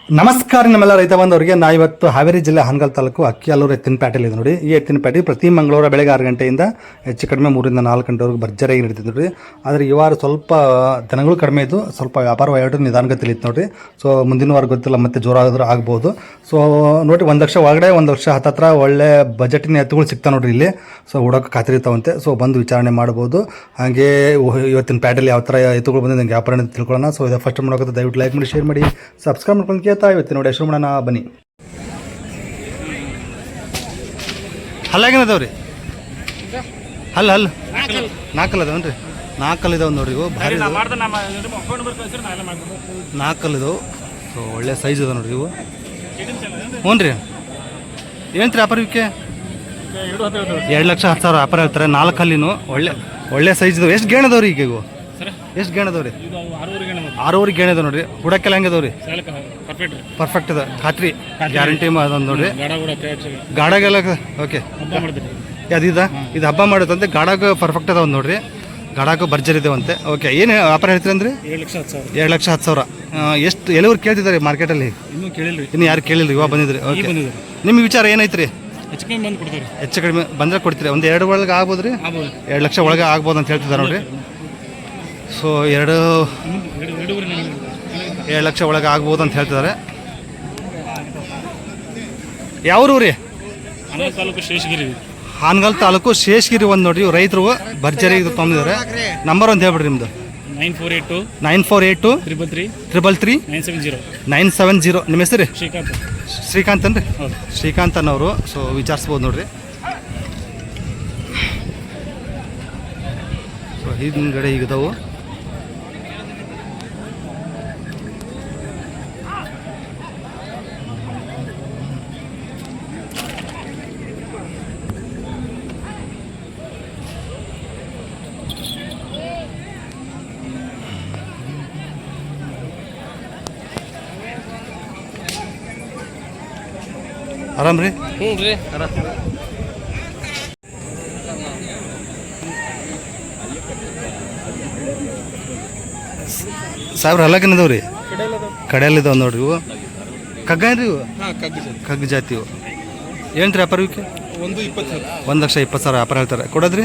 ನಮಸ್ಕಾರ ನಮ್ಮೆಲ್ಲ ರೈತ ಬಂದವರಿಗೆ. ನಾ ಇವತ್ತು ಹಾವೇರಿ ಜಿಲ್ಲೆ ಹಾನಗಲ್ ತಾಲೂಕು ಅಕ್ಕಿಯಾಲೂರು ಎತ್ತಿನಪೇಟೆಯಲ್ಲಿ ಇದೆ ನೋಡಿ. ಈ ಎತ್ತಿನಪೇಟೆ ಪ್ರತಿ ಮಂಗಳವಾರ ಬೆಳಗ್ಗೆ 6 ಗಂಟೆಯಿಂದ ಹೆಚ್ಚು ಕಡಿಮೆ 3 ರಿಂದ 4 ಗಂಟೆವರೆಗೂ ಭರ್ಜರಿಯಾಗಿ ನಡೀತಿದೆ ನೋಡಿರಿ. ಆದರೆ ಈ ವಾರ ಸ್ವಲ್ಪ ದನಗಳು ಕಡಿಮೆ ಇದ್ದು ಸ್ವಲ್ಪ ವ್ಯಾಪಾರ ವಹಿವಾಟು ನಿಧಾನಗತಿಯಲ್ಲಿ ಇತ್ತು ನೋಡಿರಿ. ಸೊ ಮುಂದಿನ ವಾರ ಗೊತ್ತಿಲ್ಲ, ಮತ್ತೆ ಜೋರಾದರೂ ಆಗ್ಬೋದು. ಸೊ ನೋಡಿ, 1 ಲಕ್ಷ ಒಳಗಡೆ 1 ಲಕ್ಷ ಹತ್ತತ್ರ ಒಳ್ಳೆ ಬಜೆಟಿನ ಎತ್ತುಗಳು ಸಿಗ್ತಾ ನೋಡ್ರಿ ಇಲ್ಲಿ. ಸೊ ಹುಡೋಕೆ ಖಾತ್ರಿ ಇರ್ತಾವಂತೆ. ಸೊ ಬಂದು ವಿಚಾರಣೆ ಮಾಡ್ಬೋದು. ಹಾಗೆ ಇವತ್ತಿನ ಪ್ಯಾಟಲ್ಲಿ ಯಾವ ಥರ ಎತ್ತುಗಳು ಬಂದು ನಂಗೆ ವ್ಯಾಪಾರ ತಿಳ್ಕೊಳ್ಳೋಣ. ಸೊ ಇದು ಫಸ್ಟ್ ಮಾಡೋಕೆ ದಯವಿಟ್ಟು ಲೈಕ್ ಮಾಡಿ, ಶೇರ್ ಮಾಡಿ, ಸಬ್ಸ್ಕ್ರೈಬ್ ಮಾಡ್ಕೊಂಡು ಕೇಳ್ತಾ ಇವತ್ತು ನೋಡಿ ಹೆಸರು ಮಾಡೋಣ ಬನ್ನಿ. ಹಲ್ಲಾಗೇನದವ್ರಿ? ಹಲ್ಲು 4 ಅದಾವನ್ರಿ? 4 ಇದಾವೆ ನೋಡ್ರಿ. ಇವು ಭಾರಿ 4 ಇದಾವೆ. ಸೊ ಒಳ್ಳೆ ಸೈಜ್ ಅದ ನೋಡ್ರಿ ಇವು. ಹ್ಞೂ ರೀ. ಏನು ರೀ ವ್ಯಾಪಾರ ಇವಕ್ಕೆ? 2,10,000 ವ್ಯಾಪಾರ ಹೇಳ್ತಾರೆ. 4 ಹಲ್ಲಿನೂ ಒಳ್ಳೆ ಸೈಜ್ ಇದಾವೆ. ಎಷ್ಟು ಗೇಣ್ ಅದಾವ್ರಿ ಈಗ ಇವು? ಎಷ್ಟು ಗೇಣ್ ಅದಾವ್ರಿ? 6 ಗೇಣ್ ಅದಾವ ನೋಡ್ರಿ. ಹುಡಕ್ಕೆಲ್ಲ ಹೆಂಗೆ ಅದಾವ್ರಿ? ಪರ್ಫೆಕ್ಟ್ ಅದ, ಖಾತ್ರಿ ಗ್ಯಾರಂಟಿ ಅದಂದು ನೋಡ್ರಿ. ಗಾಡಾಗೆಲ್ಲ ಓಕೆ. ಇದು ಹಬ್ಬ ಮಾಡುತ್ತಂತೆ. ಗಾಡಾಗ ಪರ್ಫೆಕ್ಟ್ ಅದಾವ ನೋಡ್ರಿ. ಗಾಡಾಗ ಭರ್ಜರಿ ಇದಾವಂತೆ. ಓಕೆ. ಏನು ವ್ಯಾಪಾರ ಹೇಳ್ತೀರಿ ಅಂದ್ರೆ? 2,10,000. ಎಷ್ಟು ಎಲ್ಲವ್ರು ಕೇಳ್ತಿದ್ದಾರೆ ಮಾರ್ಕೆಟಲ್ಲಿ? ಇನ್ನು ಯಾರು ಕೇಳಿಲ್ಲ, ಇವಾಗ ಬಂದಿದ್ರಿ. ಓಕೆ. ನಿಮ್ಗೆ ವಿಚಾರ ಏನೈತ್ರಿ? ಹೆಚ್ಚು ಕಡಿಮೆ ಬಂದರೆ ಕೊಡ್ತೀರಿ. ಒಂದು 2 ಒಳಗೆ ಆಗ್ಬೋದು ರೀ? 2 ಲಕ್ಷ ಒಳಗೆ ಆಗ್ಬೋದು ಅಂತ ಹೇಳ್ತಿದ್ದಾರೆ ನೋಡ್ರಿ. ಸೊ 2 ಲಕ್ಷ ಒಳಗೆ ಆಗ್ಬೋದು ಅಂತ ಹೇಳ್ತಿದ್ದಾರೆ. ಯಾವ್ರು ರೀ? ಹಾನಗಲ್ ತಾಲೂಕು ಶೇಷಗಿರಿ ಒಂದು ನೋಡ್ರಿ. ರೈತರು ಭರ್ಜರಿ ತೊಗೊಂಡಿದ್ದಾರೆ. ನಂಬರ್ ಒಂದು ಹೇಳ್ಬಿಡ್ರಿ ನಿಮ್ದು. 9482 333 970. ನಿಮ್ಮ ಹೆಸರು? ಶ್ರೀಕಾಂತ್ ಅನ್ರಿ? ಶ್ರೀಕಾಂತ್ ಅನ್ನೋರು. ಸೊ ವಿಚಾರಿಸ್ಬೋದು ನೋಡ್ರಿ. ಸೊ ಹಿಂದ್ಗಡೆ ಈಗಿದಾವು. ಆರಾಮ್ ರೀ? ಹ್ಞೂ ರೀ. ಸಾಹೇಬ್ರ ಹಲ್ಲಕ್ಕೇನದವ್ ರೀ? ಕಡೆಯಲ್ಲಿದ್ದಾವೆ ನೋಡ್ರಿ. ಇವು ಕಗ್ಗ ಏನ್ರಿ? ಇವು ಕಗ್ಗ ಜಾತಿ. ಇವು ಏನು ರೀ ವ್ಯಾಪಾರ ಇವಕ್ಕೆ? 1,20,000 ವ್ಯಾಪಾರ ಹೇಳ್ತಾರೆ. ಕೊಡೋದ್ರಿ?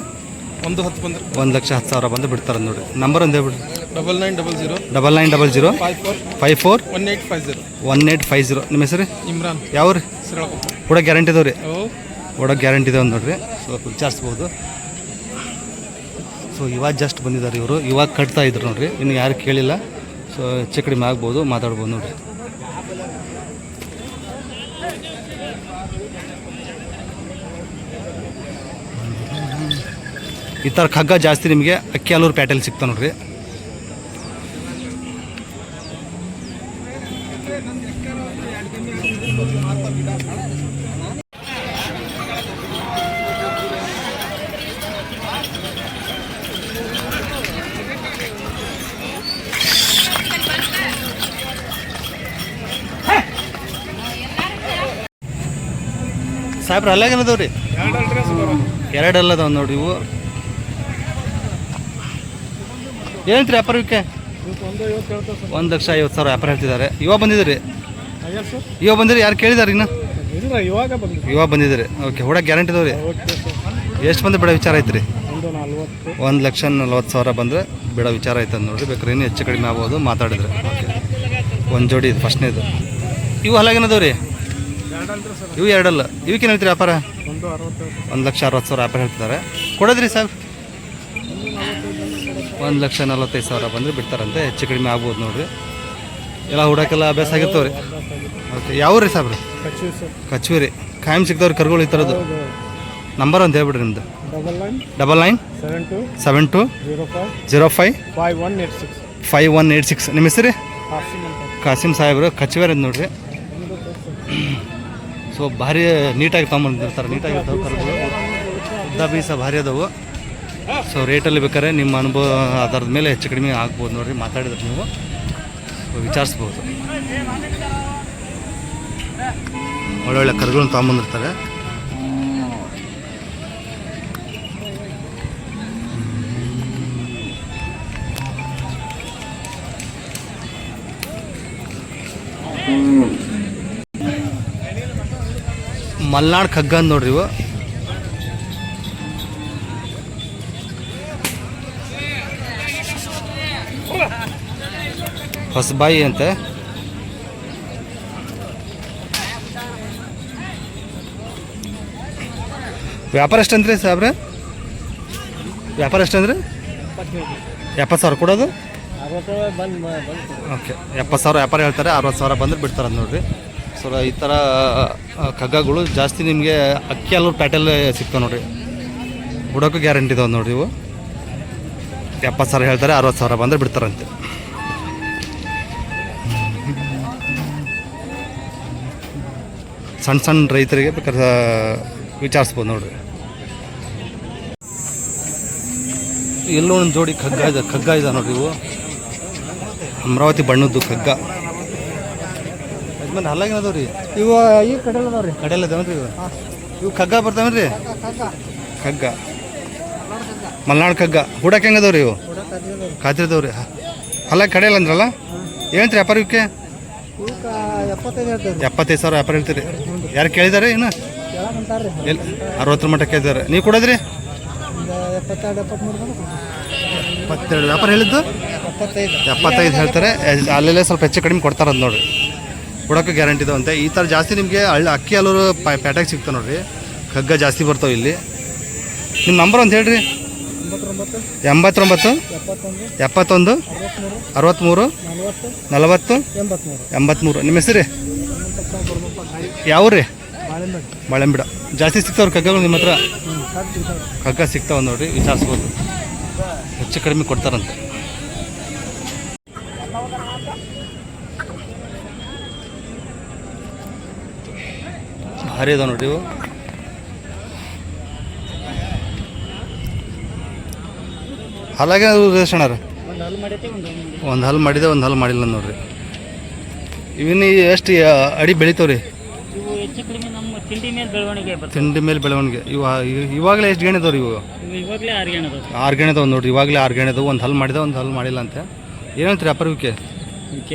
1,10,000 ಬಂದು ಬಿಡ್ತಾರೆ ನೋಡ್ರಿ. ನಂಬರ್ ಒಂದು ಹೇಳ್ಬಿಡ್ರಿ. 9900 54 1850. ನಿಮ್ಮ ಹೆಸರು? ಇಮ್ರಾನ್. ಯಾವ ರೀ? ಕೂಡ ಗ್ಯಾರಂಟಿ ಇದಾವೆ ರೀ? ಒಡಕ್ಕೆ ಗ್ಯಾರಂಟಿ ಇದಾವೆ ನೋಡ್ರಿ. ಸ್ವಲ್ಪ ವಿಚಾರಿಸ್ಬೋದು. ಸೊ ಇವಾಗ ಜಸ್ಟ್ ಬಂದಿದ್ದಾರೆ ಇವರು. ಇವಾಗ ಕಟ್ತಾ ಇದ್ರು ನೋಡ್ರಿ. ಇನ್ನು ಯಾರು ಕೇಳಿಲ್ಲ. ಸೊ ಹೆಚ್ಚು ಕಡಿಮೆ ಆಗ್ಬೋದು, ಮಾತಾಡ್ಬೋದು ನೋಡ್ರಿ. ಈ ಥರ ಕಗ್ಗ ಜಾಸ್ತಿ ನಿಮಗೆ ಅಕ್ಕಿಯಾಲೂರು ಪ್ಯಾಟೆಲ್ ಸಿಗ್ತಾ ನೋಡ್ರಿ. ಸಾಹೇಬ್ರ ಅಲ್ಲಾಗೇನದವ್ ರೀ? 2 ಅಲ್ಲದವ್ ನೋಡ್ರಿ. ಇವು ಏನಂತ್ರಿ ವ್ಯಾಪಾರ ಇವಕ್ಕೆ? 1,50,000 ವ್ಯಾಪಾರ ಹೇಳ್ತಿದ್ದಾರೆ. ಇವಾಗ ಬಂದಿದ್ದೀರಿ? ಇವಾಗ ಬಂದಿರಿ? ಯಾರು ಕೇಳಿದಾರೆ ಇನ್ನು? ಇವಾಗ ಬಂದಿದ್ದೀರಿ. ಓಕೆ. ಹುಡ ಗ್ಯಾರಂಟಿ ಇದಾವೆ ರೀ? ಎಷ್ಟು ಬಂದು ಬಿಡೋ ವಿಚಾರ ಐತ್ರಿ? 1,40,000 ಬಂದರೆ ಬಿಡೋ ವಿಚಾರ ಐತೆ ನೋಡ್ರಿ. ಬೇಕಾದ್ರೆ ಇನ್ನೂ ಹೆಚ್ಚು ಕಡಿಮೆ ಆಗ್ಬೋದು, ಮಾತಾಡಿದ್ರೆ. ಓಕೆ. ಒಂದು ಜೋಡಿ ಇದು ಫಸ್ಟ್ನೇದು. ಇವು ಹಲ್ಲಾಗೇನದವ್ ರೀ? ಇವು 2 ಅಲ್ಲ. ಇವಕ್ಕೇನು ಹೇಳ್ತೀರಿ ವ್ಯಾಪಾರ? 1,60,000 ವ್ಯಾಪಾರ ಹೇಳ್ತಿದ್ದಾರೆ. ಕೊಡೋದ್ರಿ ಸಾಹೇಬ್? 1,45,000 ಬಂದರೆ ಬಿಡ್ತಾರಂತೆ. ಹೆಚ್ಚು ಕಡಿಮೆ ಆಗ್ಬೋದು ನೋಡ್ರಿ. ಎಲ್ಲ ಹುಡಕ್ಕೆಲ್ಲ ಅಭ್ಯಾಸ ಆಗಿರ್ತಾವೆ ರೀ. ಓಕೆ. ಯಾವ ರೀ ಸಾಹೇಬ್ರಿ? ಕಚ್ಚುವಿ ರೀ. ಕಾಯಂ ಸಿಗ್ತಾವ್ರಿ ಕರುಗಳು ಈ ಥರದ್ದು. ನಂಬರ್ ಒಂದು ಹೇಳ್ಬಿಡ್ರಿ ನಿಮ್ದು. 9972 05 5186. ನಿಮ್ಮ ಹೆಸರು? ಕಾಸಿಮ್ ಸಾಹೇಬ್ರು. ಕಚ್ಚುವೇರ್ ಅಂತ ನೋಡ್ರಿ. ಸೊ ಭಾರಿ ನೀಟಾಗಿ ತೊಗೊಂಬಂದಿರ್ತಾರೆ. ನೀಟಾಗಿರ್ತಾವೆ ಕರುಗಳು. ಉದ್ದ ಬೀಸ ಭಾರಿ ಅದಾವು. ಸೊ ರೇಟಲ್ಲಿ ಬೇಕಾದ್ರೆ ನಿಮ್ಮ ಅನುಭವ ಆಧಾರದ ಮೇಲೆ ಹೆಚ್ಚು ಕಡಿಮೆ ಆಗ್ಬೋದು ನೋಡಿರಿ. ಮಾತಾಡಿದ್ರೆ ನೀವು ವಿಚಾರಿಸ್ಬೋದು. ಒಳ್ಳೊಳ್ಳೆ ಕರುಗಳನ್ನ ತೊಗೊಂಬಂದಿರ್ತಾರೆ. ಮಲ್ನಾಡ್ ಕಗ್ಗ ಅಂತ ನೋಡ್ರಿ ಇವು. ಹೊಸಬಾಯಿ ಅಂತೆ. ವ್ಯಾಪಾರ ಎಷ್ಟಂದ್ರಿ ಸಾಬ್ರೆ? ವ್ಯಾಪಾರ ಎಷ್ಟಂದ್ರಿ? 70,000 ಕೊಡೋದು. ಓಕೆ, 70,000 ವ್ಯಾಪಾರ ಹೇಳ್ತಾರೆ, 60,000 ಬಂದ್ರೆ ಬಿಡ್ತಾರೆ ನೋಡ್ರಿ. ಸೊ ಈ ಥರ ಕಗ್ಗಗಳು ಜಾಸ್ತಿ ನಿಮಗೆ ಅಕ್ಕಿ ಅಲ್ಲೂರು ಪ್ಯಾಟೆಲ್ ಸಿಗ್ತಾವೆ ನೋಡ್ರಿ. ಬಿಡೋಕ್ಕೂ ಗ್ಯಾರಂಟಿ ಇದಾವೆ ನೋಡ್ರಿ ಇವು. 70,000 ಹೇಳ್ತಾರೆ, 60,000 ಬಂದರೆ ಬಿಡ್ತಾರಂತೆ. ಸಣ್ಣ ಸಣ್ಣ ರೈತರಿಗೆ ಬೇಕಾದ್ರೆ ವಿಚಾರಿಸ್ಬೋದು ನೋಡ್ರಿ. ಎಲ್ಲೋ ಒಂದು ಜೋಡಿ ಕಗ್ಗ ಇದೆ ನೋಡ್ರಿ ಇವು. ಅಮರಾವತಿ ಬಣ್ಣದ್ದು ಕಗ್ಗ. ಯಜಮಾನ್ ಹಲ್ಲಾಗಿನದವ್ ರೀ ಇವು ಈ ಕಡೆ ಅದಾವ್ರಿ. ಕಡೆಯಲ್ಲ ಇದಾವನ್ರಿ ಇವು. ಇವು ಕಗ್ಗ ಬರ್ತಾವನ್ರಿ. ಕಗ್ಗ ಮಲ್ನಾಡ್ ಕಗ್ಗ. ಹೂಡಕ್ಕೆ ಹೆಂಗದವ್ರಿ ಇವು? ಖಾತ್ರಿದವ್ರಿ. ಹಲ್ಲ ಕಡೆಯಲ್ಲ ಅಂದ್ರಲ್ಲ, ಏನಂತ್ರಿ ವ್ಯಾಪಾರ ಇವಕ್ಕೆ? 75,000 ವ್ಯಾಪಾರ ಹೇಳ್ತೀರಿ. ಯಾರು ಕೇಳಿದಾರೆ? ಇನ್ನು ಎಲ್ಲಿ 60 ಮಟ್ಟ ಕೇಳಿದಾರೆ. ನೀವು ಕೊಡೋದ್ರಿ? 72 ವ್ಯಾಪಾರ ಹೇಳಿದ್ದು 75 ಹೇಳ್ತಾರೆ. ಅಲ್ಲೆಲ್ಲೇ ಸ್ವಲ್ಪ ಹೆಚ್ಚು ಕಡಿಮೆ ಕೊಡ್ತಾರಂತ ನೋಡ್ರಿ. ಕೊಡೋಕ್ಕೆ ಗ್ಯಾರಂಟಿ ಇದಾವಂತೆ. ಈ ಥರ ಜಾಸ್ತಿ ನಿಮಗೆ ಅಕ್ಕಿ ಅಲ್ಲೂರು ಪ್ಯಾಟ್ಯಾಗ ಸಿಗ್ತಾವೆ ನೋಡ್ರಿ. ಕಗ್ಗ ಜಾಸ್ತಿ ಬರ್ತಾವೆ ಇಲ್ಲಿ. ನಿಮ್ಮ ನಂಬರ್ ಅಂತ ಹೇಳ್ರಿ. 89 71 63 40 83. ನಿಮ್ಮ ಹೆಸರು ಯಾವ ರೀ? ಬಾಳೆಂಬಿಡ. ಜಾಸ್ತಿ ಸಿಗ್ತಾವ್ರಿ ಕಗ್ಗಗಳು ನಿಮ್ಮ ಹತ್ರ? ಕಗ್ಗ ಸಿಗ್ತಾವ ನೋಡ್ರಿ, ವಿಚಾರಿಸ್ಬೋದು. ಹೆಚ್ಚು ಕಡಿಮೆ ಕೊಡ್ತಾರಂತೆ. ಭಾರಿ ಅದಾವ ನೋಡ್ರಿ ಇವು. ಹಾಲಾಗೆ ರೇಷಣರ ಒಂದು ಹಲ್ ಮಾಡಿದೆ, ಒಂದು ಹಲ್ ಮಾಡಿಲ್ಲ ನೋಡ್ರಿ. ಇವಿನ್ನು ಎಷ್ಟು ಅಡಿ ಬೆಳಿತಾವ್ರಿ? ತಿಂಡಿ ಮೇಲೆ ಬೆಳವಣಿಗೆ. ಇವಾಗಲೇ ಎಷ್ಟು ಗೇಣೆ ಅದಾವ್ರಿ ಇವು? 6 ಗೇಣೆ ಅದಾವ ನೋಡ್ರಿ. ಇವಾಗಲೇ 6 ಗೇಣೆ ಅದಾವ. ಒಂದು ಹಲ್ ಮಾಡಿದೆ, ಒಂದು ಹಲ್ ಮಾಡಿಲ್ಲ ಅಂತ. ಏನಂತೀರಿ ವ್ಯಾಪಾರ ಇವಕ್ಕೆ?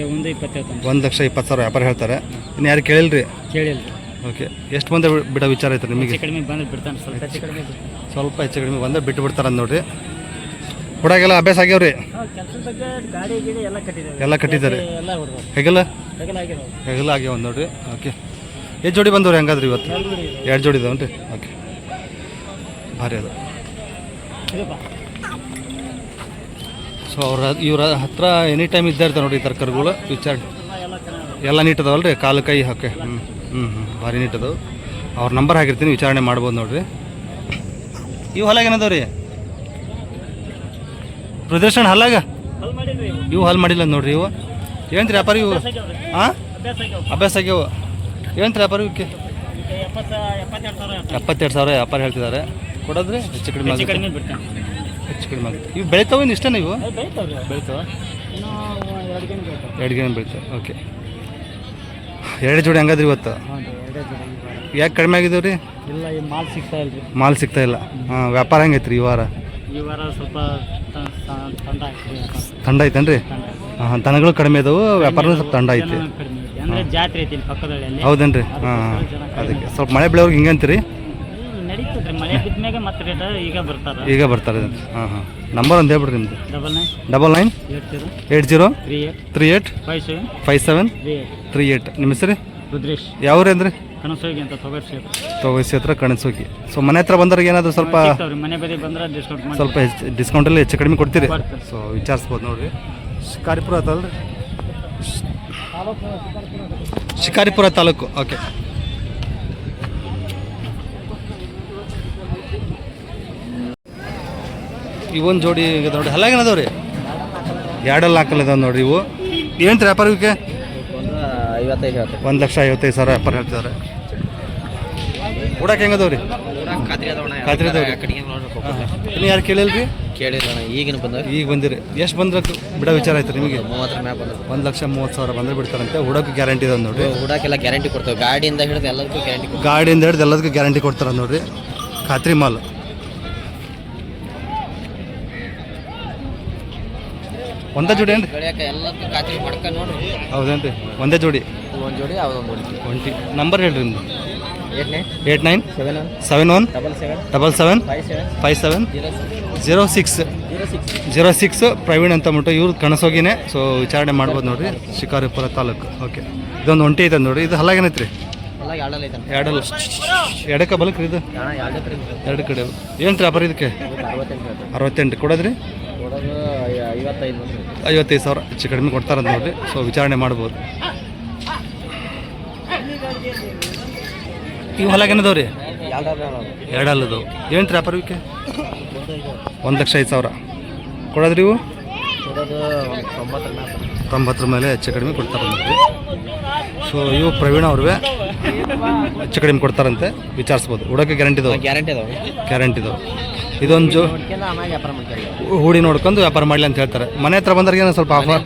1,20,000 ವ್ಯಾಪಾರ ಹೇಳ್ತಾರೆ. ಇನ್ನು ಯಾರು ಕೇಳಿಲ್ರಿ? ಓಕೆ, ಎಷ್ಟು ಬಂದ ಬಿಡೋ ವಿಚಾರ ಐತೆ ನಿಮಗೆ? ಸ್ವಲ್ಪ ಹೆಚ್ಚು ಕಡಿಮೆ ಬಂದರೆ ಬಿಟ್ಟು ಬಿಡ್ತಾರೆ ಅಂತ ನೋಡ್ರಿ. ಹುಡಾಗೆಲ್ಲ ಅಭ್ಯಾಸ ಆಗ್ಯಾವ್ರಿ? ಎಲ್ಲ ಕಟ್ಟಿದ್ದಾರೆ. ಹೆಗಲ ಆಗ್ಯಾವ ನೋಡ್ರಿ. ಓಕೆ, ಎಷ್ಟು ಜೋಡಿ ಬಂದವ್ರಿ ಹಂಗಾದ್ರಿ ಇವತ್ತು? 2 ಜೋಡಿ ಇದಾವನ್ರಿ. ಓಕೆ, ಭಾರಿ ಅದು. ಸೊ ಇವ್ರ ಹತ್ರ ಎನಿ ಟೈಮ್ ಇದ್ದೇ ಇರ್ತಾರೆ ನೋಡಿ ತರಕಾರಿಗಳು. ವಿಚಾರ ಎಲ್ಲ ನೀಟ್ ಅದಾವಲ್ಲ ರೀ, ಕಾಲು ಕೈ ಹಾಕಿ. ಭಾರಿ ನೀಟ್ ಅದಾವೆ. ಅವ್ರ ನಂಬರ್ ಹಾಕಿರ್ತೀನಿ, ವಿಚಾರಣೆ ಮಾಡ್ಬೋದು ನೋಡ್ರಿ. ಇವು ಹಲ್ಲಾಗ ಏನದಾವ ರೀ? ಪ್ರದರ್ಶನ ಹಲ್ಲಾಗ ಇವು ಹಲ್ ಮಾಡಿಲ್ಲ ನೋಡ್ರಿ. ಇವು ಏನಂತ್ರಿ ವ್ಯಾಪಾರ ಇವು? ಹಾಂ, ಅಭ್ಯಾಸ ಆಗ್ಯಾವ. ಏನಂತ್ರಿ ವ್ಯಾಪಾರ ಇವಕ್ಕೆ? 72,000 ವ್ಯಾಪಾರ ಹೇಳ್ತಿದ್ದಾರೆ. ಕೊಡೋದ್ರಿ ಹೆಚ್ಚು ಕಡಿಮೆ ಆಗುತ್ತೆ. ಹೆಚ್ಚು ಕಡಿಮೆ ಆಗುತ್ತೆ. ಇವು ಬೆಳಿತಾವ ಇಷ್ಟನೇ? ಇವು ಬೆಳಿತಾವ 2 ಗೇಣೆ ಬೆಳಿತಾವೆ. ಓಕೆ, 2 ಜೋಡಿ ಹಂಗಾದ್ರಿ ಇವತ್ತು? ಯಾಕೆ ಕಡಿಮೆ ಆಗಿದಾವೆ ರೀ? ಇಲ್ಲ, ಮಾಲ್ ಸಿಗ್ತಾ ಇಲ್ಲ. ಮಾಲ್ ಸಿಗ್ತಾ ಇಲ್ಲ. ಹಾಂ, ವ್ಯಾಪಾರ ಹೆಂಗೈತ್ರಿ ಈ ವಾರ? ಸ್ವಲ್ಪ ಥಂಡ ಐತೇನ್ರಿ? ಹಾಂ, ದನಗಳು ಕಡಿಮೆ ಇದಾವೆ, ವ್ಯಾಪಾರ ಸ್ವಲ್ಪ ಥಂಡ ಐತಿ. ಜಾತ್ರೆ ಐತಿ ಪಕ್ಕದಲ್ಲಿ. ಹೌದೇನ್ರಿ? ಹಾಂ, ಅದಕ್ಕೆ ಸ್ವಲ್ಪ ಮಳೆ ಬೆಳೆಯವ್ರಿಗೆ ಹಿಂಗೆ ಅಂತೀರಿ? ಮಳೆ ಬಿದ್ಮೇಲೆ ಮತ್ತೆ ರೇಟ್ ಈಗ ಬರ್ತಾರೆ. ಹಾಂ ಹಾಂ, ನಂಬರ್ ಒಂದು ಹೇಳ್ಬಿಡ್ರಿ ನಿಮ್ದು. 99 80 38 57 38. ನಿಮ್ಮ ಹೆಸರು? ರುದ್ರೇಶ್. ಯಾವ್ರಿ ಅಂದ್ರೆ? ಕನಸೋಗಿ ಅಂತ ತೊಗಸಿ ಹತ್ರ ಕಣಸೋಗಿ. ಸೊ ಮನೆ ಹತ್ರ ಬಂದವ್ರಿಗೆ ಏನಾದರೂ ಸ್ವಲ್ಪ ಮನೆ ಬದಿ ಬಂದ್ರೆ ಡಿಸ್ಕೌಂಟ್ ಸ್ವಲ್ಪ ಡಿಸ್ಕೌಂಟಲ್ಲಿ ಹೆಚ್ಚು ಕಡಿಮೆ ಕೊಡ್ತೀರಿ? ಸೊ ವಿಚಾರಿಸ್ಬೋದು ನೋಡಿರಿ. ಶಿಕಾರಿಪುರ ಆತಲ್ರಿ? ಶಿಕಾರಿಪುರ ತಾಲೂಕು. ಓಕೆ, ಇವೊಂದು ಜೋಡಿ ನೋಡಿ ಹಲ್ಲಾಗೇನದಾವ ರೀ? 2 ಹಾಕಲ್ಲ ಇದಾವೆ ನೋಡ್ರಿ. ಇವು ಏನಂತ ವ್ಯಾಪಾರ ಇವಕ್ಕೆ? 1,55,000 ವ್ಯಾಪಾರ ಹೇಳ್ತಿದ್ದಾರೆ. ಉಡಕ್ಕೆ ಹೆಂಗದವ್ರಿ? ಖಾತ್ರಿ ಅದಾವ್ರಿ. ಇನ್ನು ಯಾರು ಕೇಳಿಲ್ರಿ? ಕೇಳಿಲ್ಲ, ಈಗ ಬಂದಿರಿ. ಎಷ್ಟು ಬಂದ್ರೆ ಬಿಡೋ ವಿಚಾರ ಆಯ್ತು ನಿಮಗೆ? 1,30,000 ಬಂದರೆ ಬಿಡ್ತಾರಂತೆ. ಹುಡಕ್ಕೆ ಗ್ಯಾರಂಟಿ ಇದೆ ನೋಡ್ರಿ. ಹುಡಕ್ಕೆಲ್ಲ ಗ್ಯಾರಂಟಿ ಕೊಡ್ತೇವೆ. ಗಾಡಿಯಿಂದ ಹಿಡಿದು ಎಲ್ಲದಕ್ಕೂ ಗ್ಯಾರಂಟಿ ಕೊಡ್ತಾರೆ ನೋಡ್ರಿ. ಖಾತ್ರಿ ಮಾಲ್. ಒಂದೇ ಜೋಡಿ ಏನ್ರಿ? ಎಲ್ಲದಕ್ಕೂ ಖಾತ್ರಿ ಮಾಡ್ಕೊಂಡು ನೋಡ್ರಿ. ಹೌದೇನ್ರಿ? ಒಂದೇ ಜೋಡಿ? ಒಂದು ಜೋಡಿ, ಒಂಟಿ. ನಂಬರ್ ಹೇಳ್ರಿ ನಿಮ್ದು. 89 71 77 57 06 ಪ್ರವೀಣ್ ಅಂತ ಅಂದ್ಬಿಟ್ಟು ಇವ್ರು ಕಣಸೋಗಿನೇ. ಸೊ ವಿಚಾರಣೆ ಮಾಡ್ಬೋದು ನೋಡಿರಿ, ಶಿಕಾರಿಪುರ ತಾಲೂಕು. ಓಕೆ, ಇದೊಂದು ಒಂಟಿ ಐತೆ ನೋಡಿ. ಇದು ಹಲ್ಲಾಗೇನೈತ್ರಿ? ಎರಡಲ್ಲ, ಎಡಕ್ಕೆ ಬಲಕ್ರಿ ಇದು? ಎರಡು ಕಡೆ. ಏನು ರೀ ವ್ಯಾಪಾರ ಇದಕ್ಕೆ? 68 ಕೊಡೋದ್ರಿ? 55,000 ಹೆಚ್ಚು ಕಡಿಮೆ ಕೊಡ್ತಾರಂತ ನೋಡಿರಿ. ಸೊ ವಿಚಾರಣೆ ಮಾಡ್ಬೋದು. ಇವು ಹೊಲಗೇನದವ್ರಿ? ಎರಡಲ್ಲದವು. ಏನು ರೀ ವ್ಯಾಪಾರ ಇವಕ್ಕೆ? 1,05,000 ಕೊಡೋದ್ರಿ ಇವು? 90 ಮೇಲೆ ಹೆಚ್ಚು ಕಡಿಮೆ ಕೊಡ್ತಾರೆ ನೋಡಿರಿ. ಸೊ ಇವು ಪ್ರವೀಣ ಅವ್ರವೇ, ಹೆಚ್ಚು ಕಡಿಮೆ ಕೊಡ್ತಾರಂತೆ, ವಿಚಾರಿಸ್ಬೋದು. ಹುಡಕ್ಕೆ ಗ್ಯಾರಂಟಿ ಇದಾವೆ. ಇದೊಂದು ಹೂಡಿ ನೋಡ್ಕೊಂಡು ವ್ಯಾಪಾರ ಮಾಡಲಿ ಅಂತ ಹೇಳ್ತಾರೆ. ಮನೆ ಹತ್ರ ಬಂದ್ರಿಗೆ ಸ್ವಲ್ಪ ಆಫರ್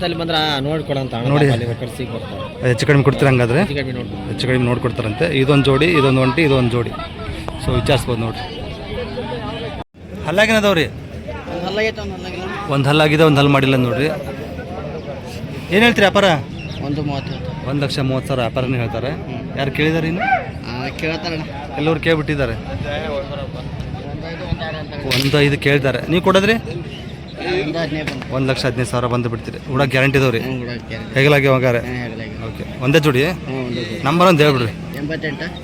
ನೋಡಿ ಹೆಚ್ಚು ಕಡಿಮೆ ಕೊಡ್ತೀರ. ಹಂಗಾದ್ರೆ ಹೆಚ್ಚು ಕಡಿಮೆ ನೋಡ್ಕೊಡ್ತಾರಂತೆ. ಇದೊಂದು ಜೋಡಿ, ಇದೊಂದು ಒಂಟಿ, ಇದೊಂದು ಜೋಡಿ. ಸೊ ವಿಚಾರಿಸ್ಬೋದು ನೋಡಿರಿ. ಹಲ್ಲಾಗೇನದವ್ರಿ? ಒಂದು ಹಲ್ಲಾಗಿದೆ, ಒಂದು ಹಲ್ಲು ಮಾಡಿಲ್ಲ ನೋಡ್ರಿ. ಏನು ಹೇಳ್ತೀರಿ ವ್ಯಾಪಾರ? 1,30,000 ವ್ಯಾಪಾರನೇ ಹೇಳ್ತಾರೆ. ಯಾರು ಕೇಳಿದಾರೆ? ಇನ್ನು ಎಲ್ಲರೂ ಕೇಳ್ಬಿಟ್ಟಿದ್ದಾರೆ. 1,500 ಕೇಳ್ತಾರೆ. ನೀವು ಕೊಡೋದ್ರಿ? 1,15,000 ಬಂದು ಬಿಡ್ತೀರಿ. ಹುಡಕ್ಕೆ ಗ್ಯಾರಂಟಿ ಇದಾವ್ರಿ? ಹೇಗಲಾಗಿ ಹೋಗಾರೆ? ಓಕೆ, ಒಂದೇ ಜೋಡಿ. ನಂಬರ್ ಒಂದು ಹೇಳ್ಬಿಡ್ರಿ.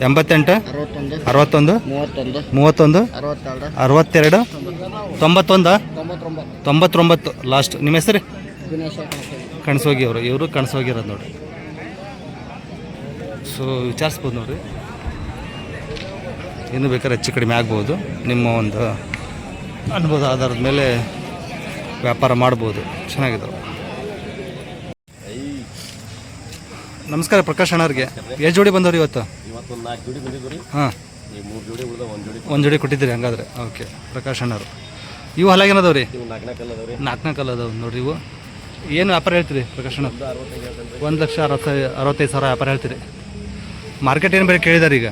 88 61 32 62 91 99 ಲಾಸ್ಟ್. ನಿಮ್ಮ ಹೆಸರು? ಕಣಸೋಗಿ ಅವರು. ಇವರು ಕಣಸೋಗಿರೋದು ನೋಡಿರಿ. ಸೊ ವಿಚಾರಿಸ್ಬೋದು ನೋಡಿರಿ. ಇನ್ನೂ ಬೇಕಾದ್ರೆ ಹೆಚ್ಚು ಕಡಿಮೆ ಆಗ್ಬೋದು. ನಿಮ್ಮ ಒಂದು ಅನುಭವದ ಆಧಾರದ ಮೇಲೆ ವ್ಯಾಪಾರ ಮಾಡ್ಬೋದು. ಚೆನ್ನಾಗಿದ್ದಾವೆ. ನಮಸ್ಕಾರ ಪ್ರಕಾಶ್ ಅಣ್ಣವ್ರಿಗೆ. ಎಷ್ಟು ಜೋಡಿ ಬಂದವ್ರಿ ಇವತ್ತು? ಹಾಂ, ಒಂದು ಜೋಡಿ ಕೊಟ್ಟಿದ್ದೀರಿ ಹಂಗಾದ್ರೆ. ಓಕೆ, ಪ್ರಕಾಶ್ ಅಣ್ಣವರು. ಇವು ಹಲಾಗೇನದವ್ರಿ? 4 ಕಲ್ಲದವು ನೋಡ್ರಿ. ಇವು ಏನು ವ್ಯಾಪಾರ ಹೇಳ್ತೀರಿ ಪ್ರಕಾಶ್ ಅಣ್ಣ? 1,65,000 ವ್ಯಾಪಾರ ಹೇಳ್ತೀರಿ. ಮಾರ್ಕೆಟ್ ಏನು ಬೇರೆ ಕೇಳಿದಾರೆ ಈಗ?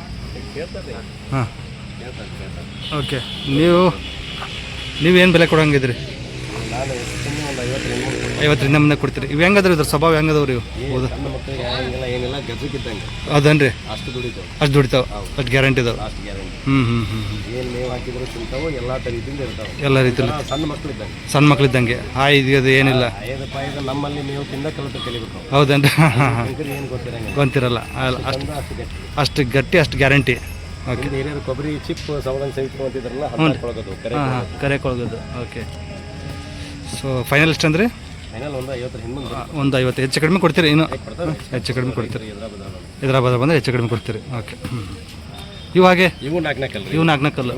ಹಾಂ, ಓಕೆ. ನೀವೇನು ಬೆಲೆ ಕೊಡೋಂಗಿದ್ರಿ? 50ರಿಂದ ಮುಂದೆ ಕೊಡ್ತೀರಿ. ಇವು ಹೆಂಗದ್ರಿ? ಇದ್ರ ಸ್ವಭಾವ ಹೆಂಗದವ್ರಿ ಇವು? ಹೌದು, ಹೌದನ್ರಿ? ಅಷ್ಟು ದುಡಿತಾವೆ, ಅಷ್ಟು ಗ್ಯಾರಂಟಿ ಇದಾವೆ. ಎಲ್ಲ ರೀತಿಯಲ್ಲಿ ಸಣ್ಣ ಮಕ್ಳಿದ್ದಂಗೆ. ಇದು ಏನಿಲ್ಲ ಹೌದೇನ್ರಿ? ಗೊತ್ತಿರಲ್ಲ. ಅಷ್ಟು ಗಟ್ಟಿ, ಅಷ್ಟು ಗ್ಯಾರಂಟಿ. ಓಕೆ, ಕೊಬ್ಬರಿ ಚಿಪ್ ಕರೆ ಕೊಳಗೋದು. ಓಕೆ. ಸೊ ಫೈನಲ್ ಎಷ್ಟು ಅಂದ್ರೆ? 150 ಹೆಚ್ಚು ಕಡಿಮೆ ಕೊಡ್ತೀರಿ? ಇನ್ನು ಹೆಚ್ಚು ಕಡಿಮೆ ಕೊಡ್ತೀರಿ? ಹೈದರಾಬಾದ್ ಬಂದರೆ ಹೆಚ್ಚು ಕಡಿಮೆ ಕೊಡ್ತೀರಿ. ಓಕೆ. ಇವು ಹಾಗೆ ಇವು 4 ಕಲ್ಲು.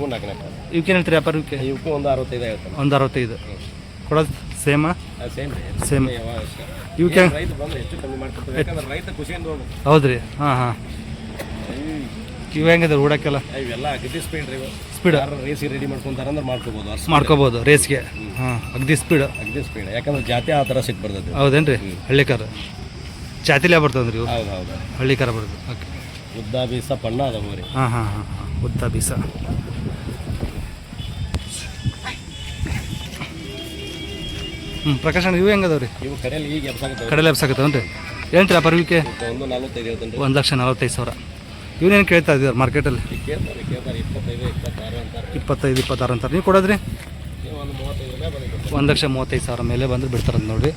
ಇವಕ್ಕೇನು ಹೇಳ್ತೀರಿ ವ್ಯಾಪಾರ? ಇವಕ್ಕೆ ಒಂದು 65 ಕೊಡೋದು ಸೇಮಾ? ಸೇಮ್. ಇವಕ್ಕೆ ಹೌದ್ರಿ? ಹಾಂ. ಇವು ಹೆಂಗಿದೆ ಹೂಡಕ್ಕೆಲ್ಲ? ಸ್ಪೀಡ್ ರೇಸಿಗೆ ರೆಡಿ ಮಾಡ್ಕೋಬೋದು ರೇಸ್ಗೆ. ಹಾಂ, ಅಗದಿ ಸ್ಪೀಡ್. ಯಾಕಂದ್ರೆ ಜಾತಿ ಆ ಥರ ಸಿಟ್ಟು ಬರ್ತದೆ. ಹೌದೇನ್ರಿ? ಹಳ್ಳಿಕಾರ ಜಾತಿಲೇ ಬರ್ತದ್ರಿ ಇವು? ಹಳ್ಳಿಕಾರ ಬರ್ತದೆ. ಓಕೆ. ಉದ್ದ ಬೀಸ ಪಣ್ಣ ಅದಾವ ರೀ. ಹಾಂ. ಉದ್ದ ಬೀಸ. ಪ್ರಕಾಶ್ ಅಣ್ಣ ಇವು ಹೆಂಗದವ್ರಿ? ಇವು ಕಡೆಯಲ್ಲಿ ಈಗ ಕಡೆಯಲ್ಲಿ ಎಬ್ಸಾಕತ್ತವನ್ರಿ? ಏನು ರೀ ವ್ಯಾಪಾರ ಇವಕ್ಕೆ? 1,45,000. ಇವನೇನು ಕೇಳ್ತಾ ಇದ್ದಾರೆ ಮಾರ್ಕೆಟಲ್ಲಿ? 25-26 ಅಂತಾರೆ. ನೀವು ಕೊಡೋದ್ರಿ? 1,35,000 ಮೇಲೆ ಬಂದ್ರೆ ಬಿಡ್ತಾರಂತ ನೋಡಿರಿ.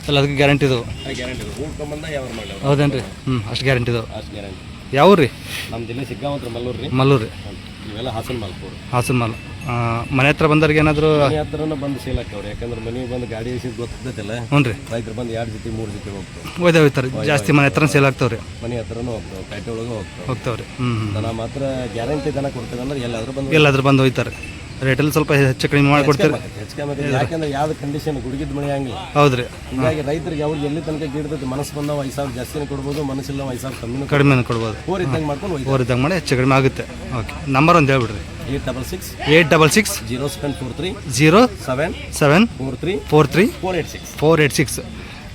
ಎಲ್ಲ ಅದಕ್ಕೆ ಗ್ಯಾರಂಟಿ ಇದಾವೆ? ಹೌದೇನ್ರಿ? ಅಷ್ಟು ಗ್ಯಾರಂಟಿ ಇದಾವೆ. ಯಾವ ರೀ? ನಮ್ಮ ಜಿಲ್ಲೆ ಸಿಗ್ಗಾಂವ ಮಲ್ಲೂರು ರೀ. ಇವೆಲ್ಲ ಹಾಸನ ಮಾಲ್. ಮನೆ ಹತ್ರ ಬಂದವ್ರಿಗೆ ಏನಾದರೂ ಮನೆ ಹತ್ರನ ಬಂದು ಸೇಲ್ ಆಗ್ತಾವ್ರಿ. ಯಾಕಂದ್ರೆ ಮನೆಗೆ ಬಂದು ಗಾಡಿ ಎಸಿದ್ ಗೊತ್ತಿದ್ದಲ್ಲ. ಹ್ಞೂ ರೀ. ರೈತರು ಬಂದು 2 ಜೊತೆ 3 ಜೊತೆ ಹೋಗ್ತಾರೆ. ಜಾಸ್ತಿ ಮನೆ ಹತ್ರ ಸೇಲ್ ಆಗ್ತಾವ್ರಿ. ಮನೆ ಹತ್ರನೂ ಹೋಗ್ತಾವೆ, ಪೇಟೆ ಒಳಗೂ ಹೋಗ್ತಾವ್ರಿ. ದನ ಮಾತ್ರ ಗ್ಯಾರಂಟಿ ದನ ಕೊಡ್ತೇವೆ ಅಂದ್ರೆ ಎಲ್ಲಾದ್ರೂ ಬಂದು ಹೋಗ್ತಾರೆ. ರೇಟಲ್ಲಿ ಸ್ವಲ್ಪ ಹೆಚ್ಚು ಕಡಿಮೆ ಮಾಡಿಕೊಡ್ತೀರಿ? ಯಾಕಂದ್ರೆ ಯಾವ್ದು ಕಂಡೀಷನ್ ಗುಡುಗಿದ ಮಳೆ ಹಂಗಿಲ್ಲ. ಹೌದ್ರಿ. ಹೀಗಾಗಿ ರೈತರಿಗೆ ಅವ್ರಿಗೆ ಎಲ್ಲಿ ತನಕ ಗಿಡದ ಮನಸ್ಸು ಬಂದ 5,000 ಜಾಸ್ತಿನೇ ಕೊಡ್ಬೋದು, ಮನಸ್ಸಿಲ್ಲ 5,000 ಕಡಿಮೆ ಕೊಡ್ಬೋದು. ಇದ್ದಂಗೆ ಮಾಡ್ಕೊಂಡು ಇದ್ದಂಗೆ ಮಾಡಿ ಹೆಚ್ಚು ಕಡಿಮೆ ಆಗುತ್ತೆ. ಓಕೆ, ನಂಬರ್ ಒಂದು ಹೇಳ್ಬಿಡ್ರಿ. 866 0743 43 486.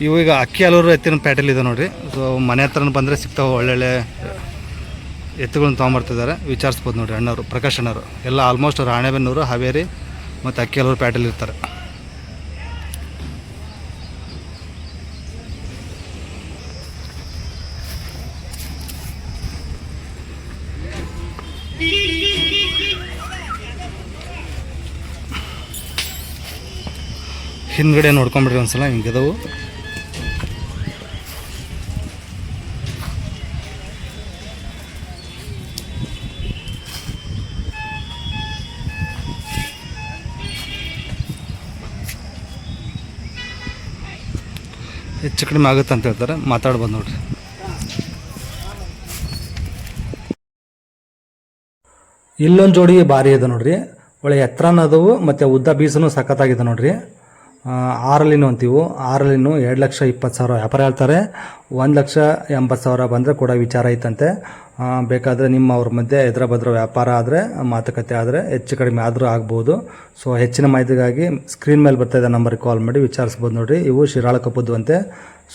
ಇವು ಈಗ ಅಕ್ಕಿ ಹಲೂರು ಎತ್ತಿನ ಪ್ಯಾಟೆಲ್ ಇದೆ ನೋಡಿರಿ. ಸೊ ಮನೆ ಹತ್ರ ಬಂದರೆ ಸಿಗ್ತಾವೆ. ಒಳ್ಳೊಳ್ಳೆ ಎತ್ತುಗಳನ್ನ ತೊಗೊಂಬರ್ತಿದ್ದಾರೆ. ವಿಚಾರಿಸ್ಬೋದು ನೋಡಿರಿ ಅಣ್ಣವರು, ಪ್ರಕಾಶ್ ಅಣ್ಣವರು. ಎಲ್ಲ ಆಲ್ಮೋಸ್ಟ್ ರಾಣೆಬೆನ್ನೂರು, ಹಾವೇರಿ ಮತ್ತು ಅಕ್ಕಿ ಹಲೂರು ಪ್ಯಾಟೆಲ್ ಇರ್ತಾರೆ. ಹಿಂದ್ಗಡೆ ನೋಡ್ಕೊಂಬಿಡ್ರಿ ಒಂದ್ಸಲ ಹಿಂಗದವು. ಹೆಚ್ಚು ಕಡಿಮೆ ಆಗುತ್ತೆ ಅಂತ ಹೇಳ್ತಾರೆ, ಮಾತಾಡ್ಬೋದು ನೋಡ್ರಿ. ಇಲ್ಲೊಂದು ಜೋಡಿ ಭಾರಿ ಇದೆ ನೋಡ್ರಿ, ಒಳ್ಳೆ ಎತ್ತರನೂ ಅದಾವು ಮತ್ತು ಉದ್ದ ಬೀಸನು ಸಖತ್ತಾಗಿದೆ ನೋಡ್ರಿ. 6 ಅಂತೀವು. 6 2,20,000 ವ್ಯಾಪಾರ ಹೇಳ್ತಾರೆ. 1,80,000 ಬಂದರೆ ಕೂಡ ವಿಚಾರ ಐತಂತೆ. ಬೇಕಾದರೆ ನಿಮ್ಮ ಅವ್ರ ಮಧ್ಯೆ ಎದುರ ಬದ್ರ ವ್ಯಾಪಾರ ಆದರೆ, ಮಾತುಕತೆ ಆದರೆ ಹೆಚ್ಚು ಕಡಿಮೆ ಆದರೂ ಆಗ್ಬೋದು. ಸೊ ಹೆಚ್ಚಿನ ಮಾಹಿತಿಗಾಗಿ ಸ್ಕ್ರೀನ್ ಮೇಲೆ ಬರ್ತಾಯಿದ್ದ ನಂಬರಿಗೆ ಕಾಲ್ ಮಾಡಿ ವಿಚಾರಿಸ್ಬೋದು ನೋಡಿರಿ. ಇವು ಶಿರಾಳ ಕಪ್ಪದ್ದು ಅಂತೆ.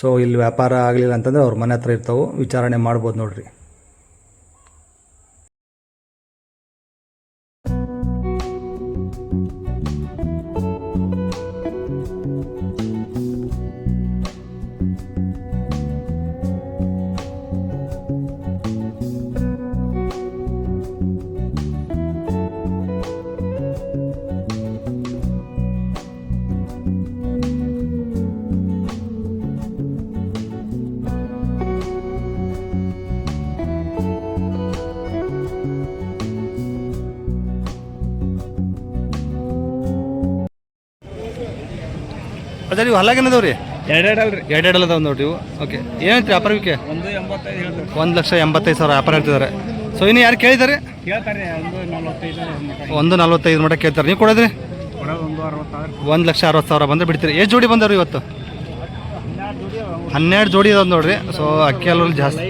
ಸೊ ಇಲ್ಲಿ ವ್ಯಾಪಾರ ಆಗಲಿಲ್ಲ ಅಂತಂದರೆ ಅವ್ರ ಮನೆ ಹತ್ರ ಇರ್ತಾವೆ, ವಿಚಾರಣೆ ಮಾಡ್ಬೋದು ನೋಡಿರಿ. ಅದೇ ನೀವು ಹಲ್ಲಾಗೇನದವ್ರಿ? ಎರಡು ಅದಾವ ನೋಡ್ರಿ ಇವು. ಓಕೆ, ಏನೈತ್ರಿ ವ್ಯಾಪಾರಕ್ಕೆ? 1,85,000 ವ್ಯಾಪಾರ ಹೇಳ್ತಿದ್ದಾರೆ. ಸೊ ಇನ್ನು ಯಾರು ಕೇಳಿದ್ದಾರೆ? 1,45 ಮಟ್ಟ ಕೇಳ್ತಾರೆ. ನೀವು ಕೊಡೋದ್ರಿ? 1,60,000 ಬಂದರೆ ಬಿಡ್ತೀರಿ. ಎಷ್ಟು ಜೋಡಿ ಬಂದವ್ರಿ ಇವತ್ತು? 12 ಜೋಡಿ ಅದಾವ ನೋಡ್ರಿ. ಸೊ ಅಕ್ಕಿ ಅಲ್ಲಲ್ಲಿ ಜಾಸ್ತಿ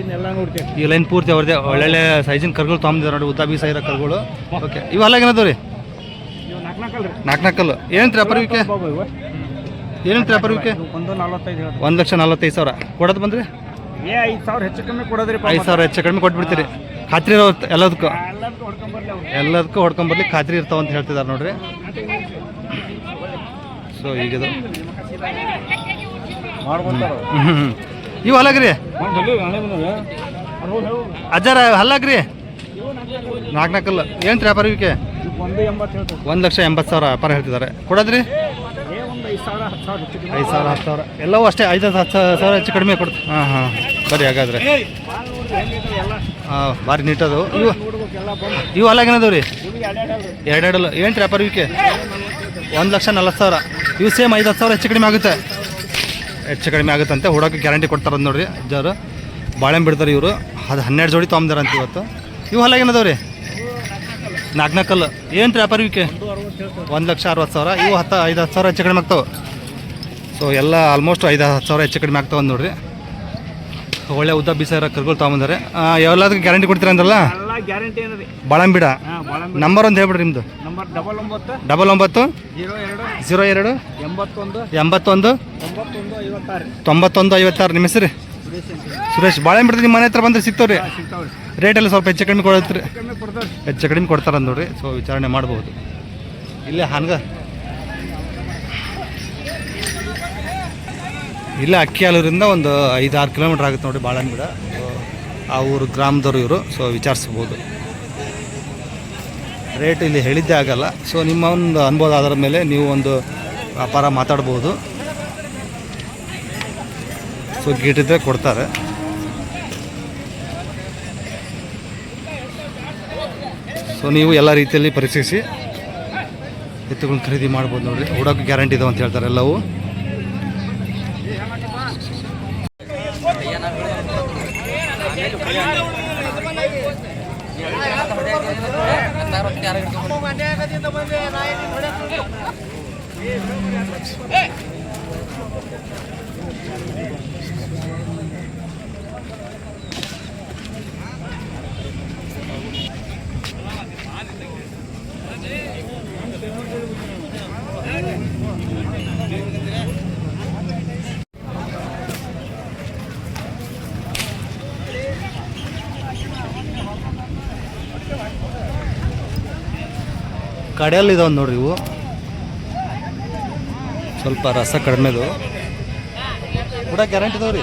ಈ ಲೈನ್ ಪೂರ್ತಿ ಅವ್ರದ್ದೇ ಒಳ್ಳೊಳ್ಳೆ ಸೈಜಿನ ಕರ್ಗಳು ತೊಗೊಂಡಿದ್ದಾರೆ ನೋಡಿ, ಉದ್ದ ಬೀಸ ಇರೋ ಕರ್ಗಳು. ಓಕೆ, ಇವು ಹಲ್ಲಾಗೇನದವ್ರಿ? 4 ಏನಂತ್ರಿ ವ್ಯಾಪಾರಕ್ಕೆ? ಏನಂತ ವ್ಯಾಪಾರಕ್ಕೆ? 1,45,000 ಕೊಡೋದು ಬಂದ್ರಿ? 5,000 ಹೆಚ್ಚು ಕಮ್ಮಿ ಕೊಡೋದ್ರಿ. 5,000 ಹೆಚ್ಚು ಕಡಿಮೆ ಕೊಟ್ಬಿಡ್ತೀರಿ. ಖಾತ್ರಿ ಇರೋ ಎಲ್ಲದಕ್ಕೂ ಹೊಡ್ಕೊಂಬರ್ಲಿ, ಖಾತ್ರಿ ಇರ್ತಾವ ಅಂತ ಹೇಳ್ತಿದ್ದಾರೆ ನೋಡ್ರಿ. ಸೊ ಈಗಿದು ಇವು ಹಲ್ಲಾಗ್ರಿ ಅಜ್ಜಾರ, ಹಲ್ಲಾಗ್ರಿ 4 ಏನಂತ ವ್ಯಾಪಾರಕ್ಕೆ? 1,80,000 ವ್ಯಾಪಾರ ಹೇಳ್ತಿದ್ದಾರೆ. ಕೊಡೋದ್ರಿ? 5,000 10,000 ಎಲ್ಲವೂ ಅಷ್ಟೇ. 5,000 ಹೆಚ್ಚು ಕಡಿಮೆ ಕೊಡ್ತು. ಹಾಂ ಬರೀ ಹಾಗಾದ್ರೆ ಭಾರಿ ನೀಟದು. ಇವು ಹಲ್ಲಾಗೇನದವು ರೀ? 2 ಏನು ವ್ಯಾಪಾರಕ್ಕೆ? 1,40,000. ಇವು ಸೇಮ್ 5,000 ಹೆಚ್ಚು ಕಡಿಮೆ ಆಗುತ್ತೆ, ಅಂತೆ. ಹುಡೋಕೆ ಗ್ಯಾರಂಟಿ ಕೊಡ್ತಾರೆ ನೋಡ್ರಿ ಅಜ್ಜಾರು. ಬಾಳೆಹಣ್ಣು ಬಿಡ್ತಾರೆ ಇವರು. ಅದು 12 ಜೋಡಿ ತೊಗೊಂಬಾರಂತ ಇವತ್ತು. ಇವು ಹಲ್ಲಾಗೇನದವು ರೀ? 4 ಏನು ವ್ಯಾಪಾರಕ್ಕೆ? 1,60,000. ಇವು 5,000 ಹೆಚ್ಚು ಕಡಿಮೆ ಆಗ್ತಾವೆ. ಸೊ ಎಲ್ಲ ಆಲ್ಮೋಸ್ಟ್ 5,000 ಹೆಚ್ಚು ಕಡಿಮೆ ಆಗ್ತಾವೆ ನೋಡ್ರಿ. ಒಳ್ಳೆ ಉದ್ದ ಬೀಸ ಇರೋ ಕರ್ಗಳು ತೊಗೊಂಬಂದಾರೆ. ಎಲ್ಲದಕ್ಕೂ ಗ್ಯಾರಂಟಿ ಕೊಡ್ತೀರ ಅಂದ್ರಲ್ಲ? ಬಾಳೆಹಣ್ಣು ಬಿಡ ನಂಬರ್ ಒಂದು ಹೇಳ್ಬಿಡ್ರಿ ನಿಮ್ಮದು. 99 02 81 91 56. ನಿಮ್ಮ ಹೆಸರು? ಸುರೇಶ್. ಬಾಳೆಹಣ್ಣು ಬಿಡ್ತೀರಿ, ನಿಮ್ಮ ಮನೆ ಹತ್ರ ಬಂದರೆ ಸಿಗ್ತಾವ್ರಿ? ರೇಟೆಲ್ಲ ಸ್ವಲ್ಪ ಹೆಚ್ಚು ಕಡಿಮೆ ಕೊಡ್ತೀರಿ? ಹೆಚ್ಚು ಕಡಿಮೆ ಕೊಡ್ತಾರೆ ನೋಡ್ರಿ. ಸೊ ವಿಚಾರಣೆ ಮಾಡ್ಬೋದು. ಇಲ್ಲೇ ಇಲ್ಲೇ ಅಕ್ಕಿಯಾಲೂರಿಂದ ಒಂದು 5-6 ಕಿಲೋಮೀಟ್ರ್ ಆಗುತ್ತೆ ನೋಡಿ ಬಾಳೆಹಣ್ಣು ಗಿಡ. ಆ ಊರು ಗ್ರಾಮದವರು ಇವರು. ಸೊ ವಿಚಾರಿಸ್ಬೋದು. ರೇಟ್ ಇಲ್ಲಿ ಹೇಳಿದ್ದೇ ಆಗಲ್ಲ. ಸೊ ನಿಮ್ಮ ಒಂದು ಅನುಭವ ಆಧಾರದ ಮೇಲೆ ನೀವು ಒಂದು ವ್ಯಾಪಾರ ಮಾತಾಡ್ಬೋದು. ಸೊ ಗೀಟಿದ್ರೆ ಕೊಡ್ತಾರೆ. ಸೊ ನೀವು ಎಲ್ಲ ರೀತಿಯಲ್ಲಿ ಪರೀಕ್ಷಿಸಿ ಎತ್ತುಗಳನ್ನ ಖರೀದಿ ಮಾಡ್ಬೋದು ನೋಡಿರಿ. ಹುಡೋಕೆ ಗ್ಯಾರಂಟಿ ಇದಾವೆ ಅಂತ ಹೇಳ್ತಾರೆ ಎಲ್ಲವೂ. ಕಡೆಯಲ್ಲಿ ಇದಾವೆ ನೋಡ್ರಿ ಇವು. ಸ್ವಲ್ಪ ರಸ ಕಡಿಮೆದು ಕೂಡ ಗ್ಯಾರಂಟಿ ಇದಾವೆ ರೀ.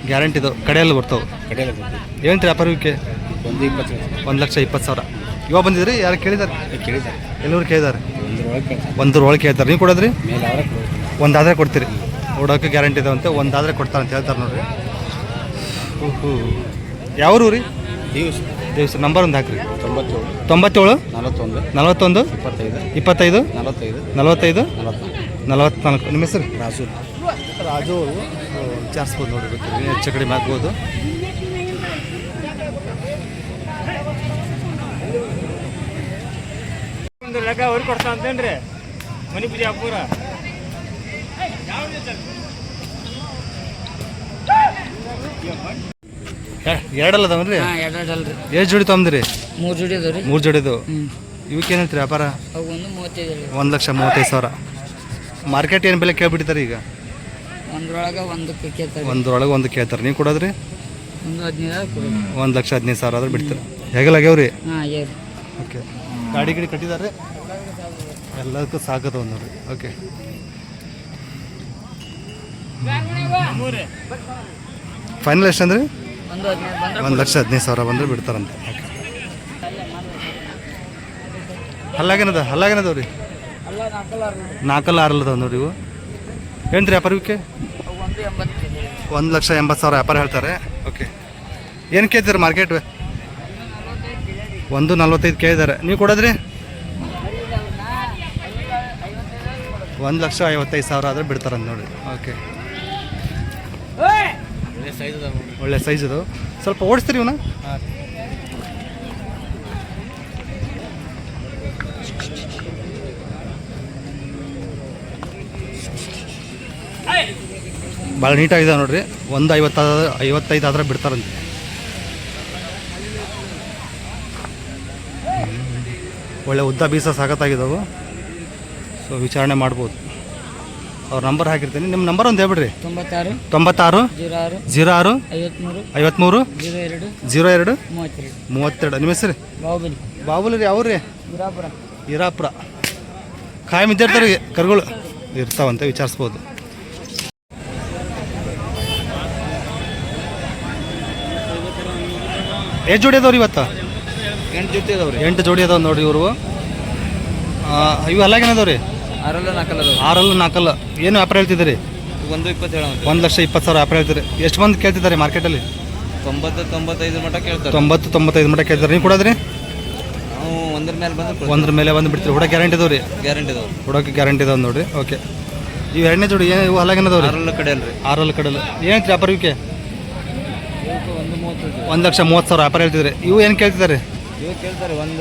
ಗ್ಯಾರಂಟಿ ಇದಾವೆ. ಕಡೆಯಲ್ಲಿ ಬರ್ತಾವೆ. ಏನು ರೀ ವ್ಯಾಪಾರಕ್ಕೆ? 1,20,000. ಇವಾಗ ಬಂದಿದ್ರಿ? ಯಾರು ಕೇಳಿದಾರೆ? ಎಲ್ಲರೂ ಕೇಳಿದ್ದಾರೆ. 1 ಒಳಗೆ ಕೇಳ್ತಾರೆ. ನೀವು ಕೊಡೋದ್ರಿ? ಒಂದಾದರೆ ಕೊಡ್ತೀರಿ, ಓಡೋಕೆ ಗ್ಯಾರಂಟಿ ಇದಾವಂತೆ, ಒಂದಾದರೆ ಕೊಡ್ತಾರೆ ಅಂತ ಹೇಳ್ತಾರೆ ನೋಡಿರಿ. ಯಾವ ರೀ ದಿವಸ ನಂಬರ್ ಒಂದು ಹಾಕ್ರಿ. 97 41 25 45 44. ನಿಮ್ಮ ಹೆಸರು ರಾಜು ಅವರು ವಿಚಾರಿಸ್ಬೋದು ನೋಡಿರಿ, ಹೆಚ್ಚು ಕಡಿಮೆ ಆಗ್ಬೋದು. ಒಂದು ಲೆಕ್ಕ ಅವ್ರಿಗೆ ಕೊಡ್ತಾ ಅಂತೇನ್ರಿ ಮನಿ ಬಿಜಾಪುರ. ಎರಡಲ್ಲ ಅದಾವನ್ರಿ? ಎರಡಲ್ರಿ, ಎಷ್ಟು ಜೋಡಿ ತೊಗೊಂಡ್ರಿ? 3 ಜೋಡಿ ಅದಾವ್ರಿ. 3 ಜೋಡಿ ಇದಾವೆ. ಇವಕ್ಕೆ ಏನು ಹೇಳ್ತೀರಿ ವ್ಯಾಪಾರ? ಅವು ಒಂದು 35 1,35,000. ಮಾರ್ಕೆಟ್ ಏನು ಬೆಲೆ ಕೇಳ್ಬಿಟ್ಟಿದ್ದಾರೆ ಈಗ? ಒಂದ್ರೊಳಗೆ ಒಂದಕ್ಕೆ ಕೇಳ್ತಾರೆ, ಒಂದರೊಳಗೆ ಒಂದು ಕೇಳ್ತಾರೆ. ನೀವು ಕೊಡೋದ್ರಿ? ಒಂದು 15 ಕೊಡಿ. 1,15,000 ಆದ್ರೆ ಬಿಡ್ತಾರೆ. ಹೇಗಲಾಗ್ಯಾವ್ರಿ? ಹಾಂ ಏರಿ. ಓಕೆ, ಗಾಡಿ ಗಿಡಿ ಕಟ್ಟಿದ್ದಾರೆ, ಎಲ್ಲದಕ್ಕೂ ಸಾಕದ ನೋಡ್ರಿ. ಓಕೆ, ಫೈನಲ್ ಎಷ್ಟು ಅಂದ್ರೆ? ಒಂದು 15 ಬಂದ್ರೆ 1,15,000 ಬಂದರೆ ಬಿಡ್ತಾರಂತೆ. ಓಕೆ, ಹಲ್ಲಾಗೇನದ? ಹಲ್ಲಾಗೇನದವ್ರಿ? ಅಲ್ಲ ನಾಲ್ಕಲ್ಲ ನಾಲ್ಕಲ್ಲ ಆರಲ್ಲದ ನೋಡ್ರಿ. ಇವು ಏನ್ರಿ ವ್ಯಾಪಾರಕ್ಕೆ? ಅವು ಒಂದು 80. 1,80,000 ವ್ಯಾಪಾರ ಹೇಳ್ತಾರೆ. ಓಕೆ, ಏನು ಕೇಳ್ತೀರಿ ಮಾರ್ಕೆಟ್? 1,45 ಕೇಳಿದ್ದಾರೆ. ನೀವು ಕೊಡೋದ್ರಿ? 1,55,000 ಆದರೆ ಬಿಡ್ತಾರಂತ ನೋಡಿ. ಓಕೆ, ಒಳ್ಳೆ ಸೈಜ್ ಅದು. ಸ್ವಲ್ಪ ಓಡಿಸ್ತೀರಿ ಇವನ್ನ? ಭಾಳ ನೀಟಾಗಿದೆ ನೋಡ್ರಿ. 1,55 ಆದ್ರೆ ಬಿಡ್ತಾರಂತೆ. ಒಳ್ಳೆ ಉದ್ದ ಬೀಸ ಸಾಕತ್ತಾಗಿದ್ದಾವೆ. ಸೊ ವಿಚಾರಣೆ ಮಾಡ್ಬೋದು. ಅವ್ರ ನಂಬರ್ ಹಾಕಿರ್ತೀನಿ. ನಿಮ್ಮ ನಂಬರ್ ಒಂದು ಹೇಳ್ಬಿಡ್ರಿ. 96 96 06 53 53 02 02 32. 32. ನಿಮ್ಮ ಹೆಸರು? ಬಾಹುಬಲಿ. ಬಾಬುಲಿ ರೀ. ಅವ್ರಿ ಗುರಾಪುರ. ಹಿರಾಪುರ. ಕಾಯಂ ಇದ್ದಿರ್ತಾರೆ ಕರುಗಳು ಇರ್ತಾವಂತೆ, ವಿಚಾರಿಸ್ಬೋದು. ಎಷ್ಟು ಜೋಡಿ ಅದಾವ್ರಿ ಇವತ್ತು? 8 ಜೊತೆ ಅದಾವ್ರಿ. 8 ಜೋಡಿ ಅದಾವ ನೋಡ್ರಿ ಇವರು. ಇವು ಅಲ್ಲಾಗೇನದಾವ್ರಿ? 6 4 6 4. ಏನು ವ್ಯಾಪಾರ ಹೇಳ್ತಿದ್ದೀರಿ? 127 1,20,000 ವ್ಯಾಪಾರ ಹೇಳ್ತೀರಿ. ಎಷ್ಟು ಮಂದಿ ಕೇಳ್ತಿದ್ದಾರೆ ಮಾರ್ಕೆಟಲ್ಲಿ? 90 95 ಮಟ್ಟ ಕೇಳ್ತಾರೆ. 90 95 ಮಟ್ಟ ಕೇಳ್ತಾರೆ. ನೀವು ಕೊಡೋದ್ರಿ? ನಾವು ಒಂದ್ರ ಮೇಲೆ ಬಂದ್ರೆ ಒಂದ್ರ ಮೇಲೆ ಬಂದು ಬಿಡ್ತೀರಿ. ಹುಡ ಗ್ಯಾರಂಟಿ ಇದಾವ್ರಿ? ಗ್ಯಾರಂಟಿ ಇದಾವೆ. ಹುಡಕ್ಕೆ ಗ್ಯಾರಂಟಿ ಇದಾವೆ ನೋಡ್ರಿ. ಓಕೆ, ಇವು ಎರಡನೇ ಜೋಡಿ ಏನು? ಇವು ಅಲ್ಲಾಗೇನದಾವ್ರಿ? 6 ಕಡೆ ಅಲ್ರಿ. 6 ಕಡಲು. ಏನು ವ್ಯಾಪಾರ ಇವಕ್ಕೆ? 1,30,000 ವ್ಯಾಪಾರ ಹೇಳ್ತಿದ್ರಿ. ಇವು ಏನು ಕೇಳ್ತಿದ್ದಾರೆ? ಇವಾಗ ಕೇಳ್ತಾರೆ 1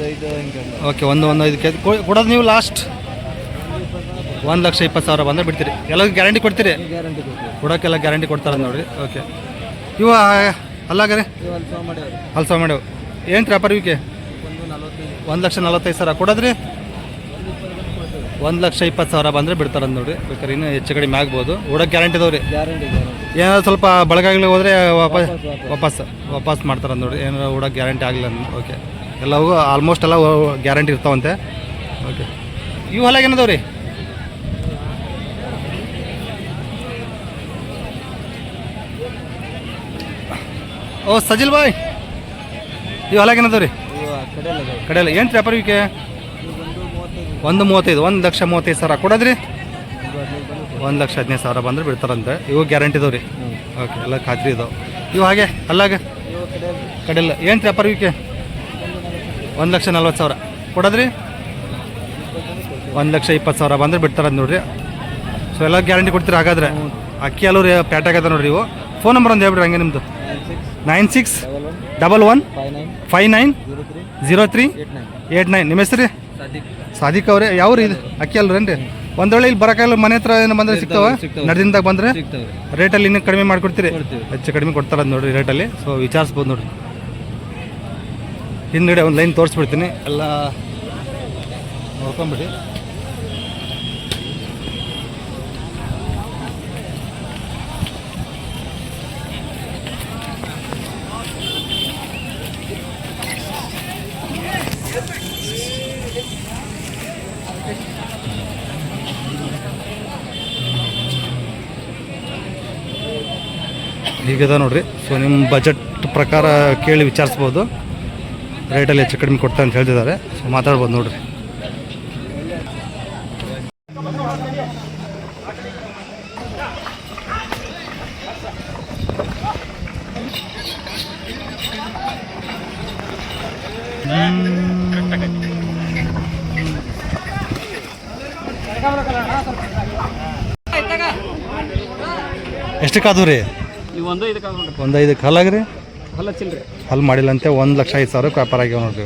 5 ಹಿಂಗೆ. ಓಕೆ, 1 5 ಕೇಳಿ ಕೊಡೋದು ನೀವು ಲಾಸ್ಟ್? 1,20,000 ಬಂದರೆ ಬಿಡ್ತೀರಿ. ಎಲ್ಲರಿಗೂ ಗ್ಯಾರಂಟಿ ಕೊಡ್ತೀರಿ? ಗ್ಯಾರಂಟಿ ಕೊಡ್ತೀವಿ. ಕೊಡೋಕ್ಕೆಲ್ಲ ಗ್ಯಾರಂಟಿ ಕೊಡ್ತಾರೆ ನೋಡಿರಿ. ಓಕೆ, ಇವು ಅಲ್ಲಾಗರಿ ಹಲ್ಸ ಮಾಡ್ಯಾವ. ಏನು ವ್ಯಾಪಾರ ಇವಕ್ಕೆ? 1,45,000 ಕೊಡೋದ್ರಿ? 1,20,000 ಬಂದರೆ ಬಿಡ್ತಾರೆ ನೋಡಿರಿ. ಬೇಕಾದ್ರೆ ಇನ್ನೂ ಹೆಚ್ಚು ಕಡಿಮೆ ಆಗ್ಬೋದು. ಹುಡಕ್ಕೆ ಗ್ಯಾರಂಟಿ ಇದಾವ್ರಿ? ಗ್ಯಾರಂಟಿ ಏನಾದ್ರು ಸ್ವಲ್ಪ ಬಳಗಾಗ್ಲಿ ಹೋದರೆ ವಾಪಸ್ ಮಾಡ್ತಾರೆ ನೋಡಿ. ಏನಾದ್ರು ಹುಡಕ್ಕೆ ಗ್ಯಾರಂಟಿ ಆಗಲಿಲ್ಲ. ಓಕೆ, ಎಲ್ಲವೂ ಆಲ್ಮೋಸ್ಟ್ ಎಲ್ಲ ಗ್ಯಾರಂಟಿ ಇರ್ತಾವಂತೆ. ಓಕೆ, ಇವು ಹೊಲಾಗ ಏನದಾವ್ರಿ? ಓ ಸಜಿಲ್ ಬಾಯ್, ಇವು ಹೊಲಾಗ ಏನದವ್ರಿ? ಕಡೆಯಲ್ಲ. ಏನು ವ್ಯಾಪಾರ ಇವಕ್ಕೆ? 1,35,000 1,35,000 ಕೊಡೋದ್ರಿ? 1,15,000 ಬಂದರೆ ಬಿಡ್ತಾರಂತೆ. ಇವು ಗ್ಯಾರಂಟಿ ಇದಾವ್ರಿ? ಓಕೆ, ಎಲ್ಲ ಖಾತ್ರಿ ಇದಾವೆ. ಇವು ಹಾಗೆ ಅಲ್ಲಾಗ ಕಡೆಯಲ್ಲ. ಏನು ವ್ಯಾಪಾರ ಇವಕ್ಕೆ? 1,40,000 ಕೊಡೋದ್ರಿ? 1,20,000 ಬಂದರೆ ಬಿಡ್ತಾರಂತ ನೋಡ್ರಿ. ಸೊ ಎಲ್ಲ ಗ್ಯಾರಂಟಿ ಕೊಡ್ತೀರಿ ಹಾಗಾದ್ರೆ? ಅಕ್ಕಿ ಅಲ್ಲೂ ಪ್ಯಾಟ್ ಆಗದ ನೋಡ್ರಿ. ಇವು ಫೋನ್ ನಂಬರ್ ಒಂದು ಹೇಳ್ಬಿಡ್ರಿ ಹಂಗೆ ನಿಮ್ಮದು. 96 11 59 03 89. ನಿಮ್ಮ ಹೆಸರು? ಸಾದಿಕ್ ಅವ್ರೆ. ಯಾವ್ರಿ ಇದು? ಅಕ್ಕಿ ಅಲ್ರೇನ್ರಿ? ಒಂದೊಳ್ಳೆ ಇಲ್ಲಿ ಬರೋಕ್ಕಾಗಲ್ಲ, ಮನೆ ಹತ್ರ ಏನು ಬಂದರೆ ಸಿಗ್ತಾವ? ನಡ್ದಿಂದಾಗ ಬಂದರೆ ರೇಟಲ್ಲಿ ಇನ್ನೂ ಕಡಿಮೆ ಮಾಡಿಕೊಡ್ತೀರಿ? ಹೆಚ್ಚು ಕಡಿಮೆ ಕೊಡ್ತಾರಂತ ನೋಡಿರಿ ರೇಟಲ್ಲಿ. ಸೊ ವಿಚಾರಿಸ್ಬೋದು ನೋಡಿರಿ. ಹಿಂದ್ಗಡೆ ಒಂದು ಲೈನ್ ತೋರಿಸ್ಬಿಡ್ತೀನಿ, ಎಲ್ಲ ನೋಡ್ಕೊಂಬಿಡಿ. ಹೀಗದ ನೋಡ್ರಿ. ಸೊ ನಿಮ್ಮ ಬಜೆಟ್ ಪ್ರಕಾರ ಕೇಳಿ ವಿಚಾರಿಸ್ಬೋದು. ರೇಟಲ್ಲಿ ಹೆಚ್ಚು ಕಡಿಮೆ ಕೊಡ್ತಾ ಅಂತ ಹೇಳ್ತಿದ್ದಾರೆ. ಸೊ ಮಾತಾಡ್ಬೋದು ನೋಡ್ರಿ. ಎಷ್ಟಕ್ಕೆ ಅದು ರೀ? ಇವು ಒಂದು ಇದಕ್ಕೆ ಒಂದು 5 ಹಲ್ಲಾಗ್ರಿ? ಹೊಲ ಚಿಲ್ರಿ ಹಲ್ ಮಾಡಿಲ್ಲಂತೆ 1,05,000 ವ್ಯಾಪಾರ ಆಗ್ಯಾವ ನೋಡ್ರಿ.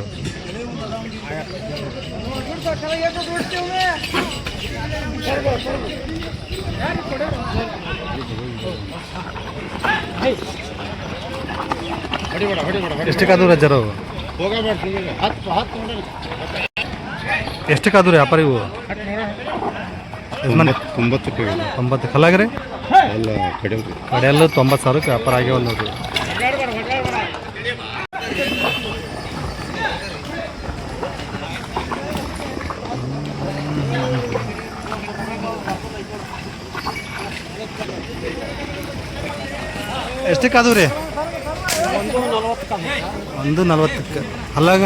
ಎಷ್ಟಕ್ಕಾದ್ರು ರಜ್ಜರು? ಎಷ್ಟಕ್ಕಾದ್ರು ವ್ಯಾಪಾರ ಇವು? 90 ಹಲ್ಲಾಗ್ರಿ? ಕಡೆಯಲ್ಲೂ 90,000 ವ್ಯಾಪಾರ ಆಗ್ಯಾವ ನೋಡ್ರಿ. ಎಷ್ಟಕ್ಕಾದವು ರೀ? 140. ಅಲ್ಲಾಗ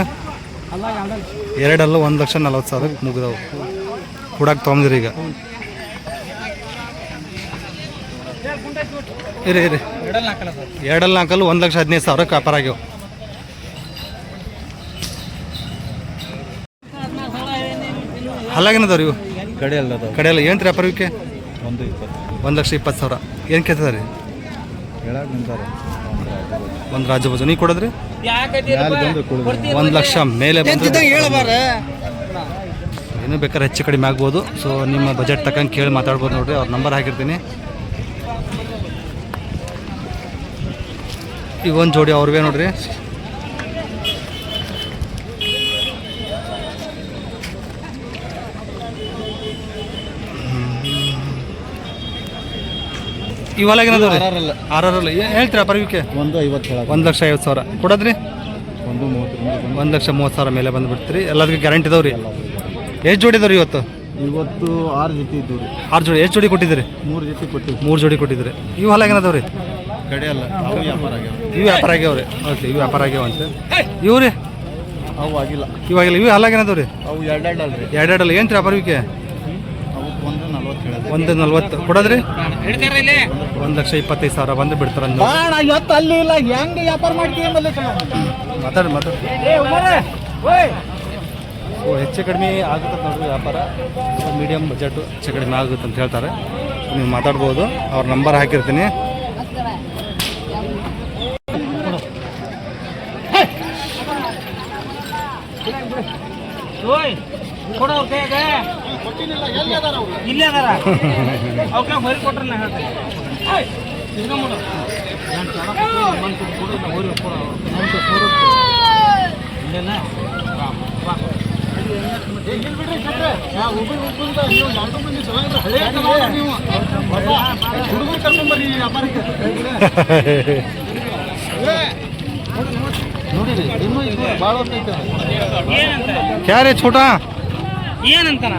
ಎರಡಲ್ಲ 1,40,000 ಮುಗಿದವು. ಹುಡಾಕ್ ತೊಗೊಂಡಿರಿ ಈಗ. ಇರಿ ಎರಡಲ್ಲ 1,15,000 ವ್ಯಾಪಾರ ಆಗ್ಯಾವ. ಹಲ್ಲಾಗೇನದವ್ರಿ ಇವು? ಕಡೆಯಲ್ಲ ಏನು ರೀ ವ್ಯಾಪಾರ ಇವಕ್ಕೆ? 1,20,000. ಏನು ಕೇಳ್ತದ ರೀ? ಒಂದು ರಾಜ ಬಜು ನೀವು ಕೊಡೋದ್ರಿ? 1,00,000 ಮೇಲೆ ಬಂದು ಏನು ಬೇಕಾದ್ರೆ ಹೆಚ್ಚು ಕಡಿಮೆ ಆಗ್ಬೋದು. ಸೊ ನಿಮ್ಮ ಬಜೆಟ್ ತಕ್ಕಂಗೆ ಕೇಳಿ ಮಾತಾಡ್ಬೋದು ನೋಡ್ರಿ. ಅವ್ರ ನಂಬರ್ ಹಾಕಿರ್ತೀನಿ. ಈಗ ಒಂದು ಜೋಡಿ ಅವ್ರಿಗೆ ನೋಡ್ರಿ. ಇವೆಲ್ಲ ಏನದವ್ರಿ? 6 ಹೇಳ್ತೀರಾ ಪರ್ವಿಕೆ? 1,50,000 ಕೊಡೋದ್ರಿ? 1,30,000 ಮೇಲೆ ಬಂದುಬಿಡ್ತೀರಿ. ಎಲ್ಲದಕ್ಕೆ ಗ್ಯಾರಂಟಿ ಇದಾವ್ರಿ? ಎಷ್ಟು ಜೋಡಿ ಇದಾವ್ರಿ ಇವತ್ತು? 6 ಜೊತೆ ಇದ್ದು 6 ಜೋಡಿ. ಎಷ್ಟು ಜೋಡಿ ಕೊಟ್ಟಿದ್ದೀರಿ? 3 ಜೊತೆ ಕೊಟ್ಟಿವಿ. 3 ಜೋಡಿ ಕೊಟ್ಟಿದ್ದೀರಿ. ಇವು ಹೊಲ ಏನದವ್ರಿ? ಕಡೆಯಲ್ಲ ಅವು ವ್ಯಾಪಾರ ಆಗ್ಯಾವ. ಇವು ವ್ಯಾಪಾರ ಆಗ್ಯಾವ್ರಿ? ಓಕೆ, ಇವು ವ್ಯಾಪಾರ ಆಗ್ಯಾವಂತೆ. ಇವು ರೀ? ಅವು ಆಗಿಲ್ಲ. ಇವಾಗಿಲ್ಲ. ಇವು ಹೊಲ ಏನದವ್ರಿ? ಅವು ಎರಡಲ್ರಿ. ಎರಡೆರಡಲ್ಲ ಏನು ರೀ ಪರ್ವಿಕೆ? ಅವಕ್ಕೆ 1,40,000 1,40,000 ಕೊಡೋದ್ರಿ? 1,25,000 ಬಂದು ಬಿಡ್ತಾರ. ಅಲ್ಲಿ ಇಲ್ಲ ಹೆಂಗೆ ವ್ಯಾಪಾರ ಮಾಡ್ತೀವಿ ಮಾತಾಡಿ ಹೆಚ್ಚು ಕಡಿಮೆ ಆಗುತ್ತೆ ನೋಡ್ರಿ ವ್ಯಾಪಾರ. ಮೀಡಿಯಮ್ ಬಜೆಟು ಹೆಚ್ಚು ಕಡಿಮೆ ಆಗುತ್ತೆ ಅಂತ ಹೇಳ್ತಾರೆ. ನೀವು ಮಾತಾಡ್ಬೋದು. ಅವ್ರ ನಂಬರ್ ಹಾಕಿರ್ತೀನಿ. ಕೊಡೋ ಇಲ್ಲೇ ಅದಾರ ಅವಕ್ಕೆ ಹೊರಿ ಕೊಟ್ರೆ ನಾ ಹೇಳ್ತೀನಿ. ಕ್ಯಾ ರೇ ಛೋಟಾ? ಏನಂತಾನ